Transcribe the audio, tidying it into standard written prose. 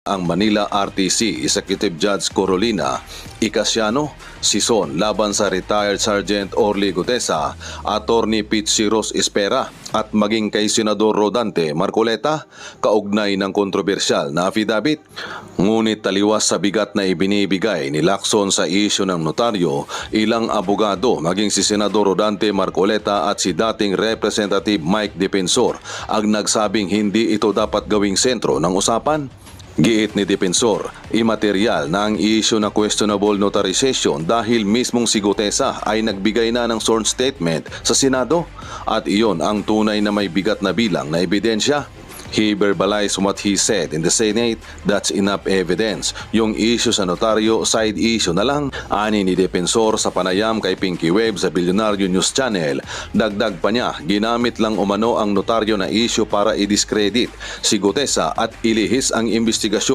ang Manila RTC Executive Judge Corolina Icasiano Sison laban sa retired Sergeant Orly Gutesa, Attorney Pete Siros Espera at maging kay Senador Rodante Marcoleta kaugnay ng kontrobersyal na affidavit. Ngunit taliwas sa bigat na ibinibigay ni Lacson sa isyu ng notaryo, ilang abogado maging si Senador Rodante Marcoleta at si dating Representative Mike Defensor ang nagsabing hindi ito dapat gawing sentro ng usapan. Giit ni Defensor, imaterial na ang issue na questionable notarization dahil mismong si Gutesa ay nagbigay na ng sworn statement sa Senado at iyon ang tunay na may bigat na bilang na ebidensya. He verbalized what he said in the Senate, that's enough evidence. Yung issue sa notaryo, side issue na lang, ani ni Defensor sa panayam kay Pinky Web sa Billionaire News Channel. Dagdag pa niya, ginamit lang umano ang notaryo na issue para i-discredit si Gutesa at ilihis ang investigasyon